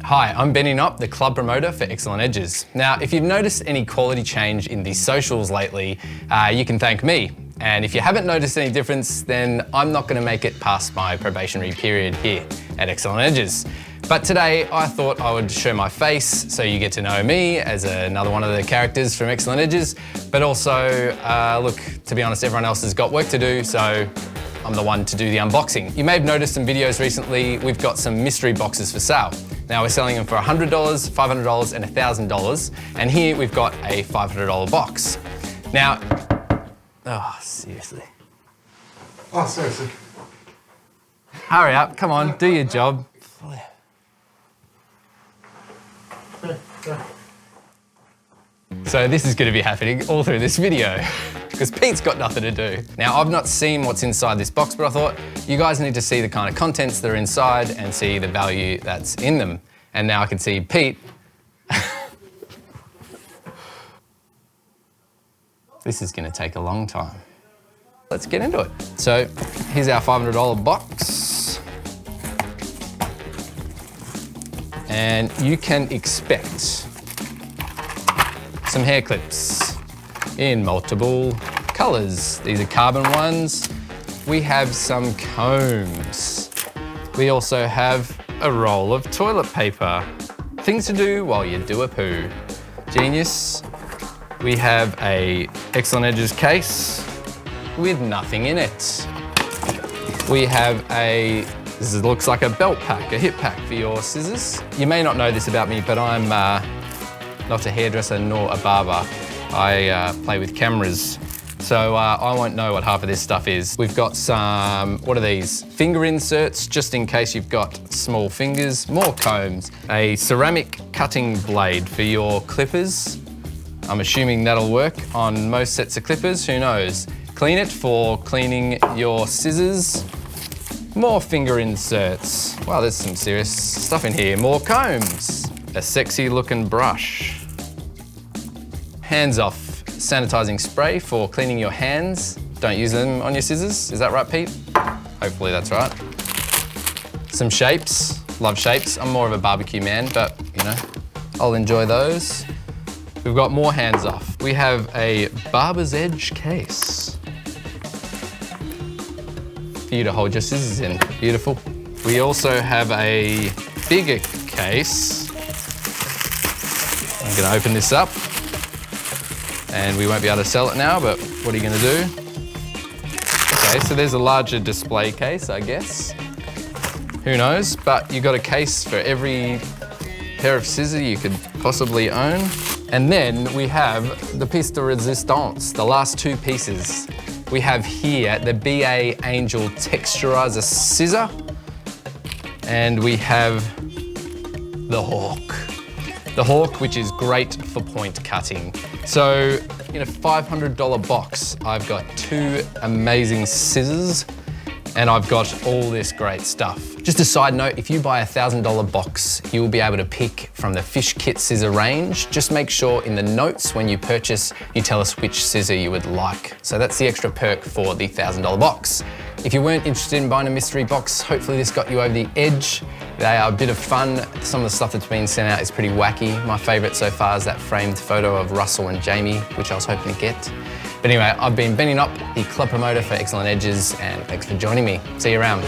Hi, I'm Benny, the club promoter for Excellent Edges. Now, if you've noticed any quality change in the socials lately, you can thank me. And if you haven't noticed any difference, then I'm not going to make it past my probationary period here at Excellent Edges. But today, I thought I would show my face so you get to know me as another one of the characters from Excellent Edges. But also, look, to be honest, everyone else has got work to do, so I'm the one to do the unboxing. You may have noticed some videos recently, we've got some mystery boxes for sale. Now we're selling them for $100, $500 and $1,000. And here we've got a $500 box. Now, oh, seriously. Oh, seriously. Hurry up, come on, do your job. So this is going to be happening all through this video because Pete's got nothing to do. Now I've not seen what's inside this box, but I thought you guys need to see the kind of contents that are inside and see the value that's in them. And now I can see Pete. This is going to take a long time. Let's get into it. So here's our $500 box. And you can expect some hair clips in multiple colors. These are carbon ones. We have some combs. We also have a roll of toilet paper. Things to do while you do a poo. Genius. We have a Excellent Edges case with nothing in it. We have this looks like a belt pack, a hip pack for your scissors. You may not know this about me, but I'm not a hairdresser nor a barber. I play with cameras, so I won't know what half of this stuff is. We've got some, what are these? Finger inserts, just in case you've got small fingers, more combs, a ceramic cutting blade for your clippers. I'm assuming that'll work on most sets of clippers, who knows? Clean it for cleaning your scissors. More finger inserts. Wow, there's some serious stuff in here. More combs. A sexy looking brush. Hands off sanitizing spray for cleaning your hands. Don't use them on your scissors. Is that right, Pete? Hopefully that's right. Some shapes. Love shapes. I'm more of a barbecue man, but you know, I'll enjoy those. We've got more hands off. We have a barber's edge case for you to hold your scissors in. Beautiful. We also have a bigger case. I'm gonna open this up and we won't be able to sell it now, but what are you gonna do? Okay, so there's a larger display case, I guess. Who knows? But you got a case for every pair of scissors you could possibly own. And then we have the piece de resistance, the last two pieces. We have here the BA Angel Texturizer Scissor, and we have the Hawk. The Hawk, which is great for point cutting. So in a $500 box, I've got two amazing scissors and I've got all this great stuff. Just a side note, if you buy a $1,000 box, you will be able to pick from the Fish Kit scissor range. Just make sure in the notes when you purchase, you tell us which scissor you would like. So that's the extra perk for the $1,000 box. If you weren't interested in buying a mystery box, hopefully this got you over the edge. They are a bit of fun. Some of the stuff that's been sent out is pretty wacky. My favorite so far is that framed photo of Russell and Jamie, which I was hoping to get. But anyway, I've been Benny, the club promoter for Excellent Edges, and thanks for joining me. See you around.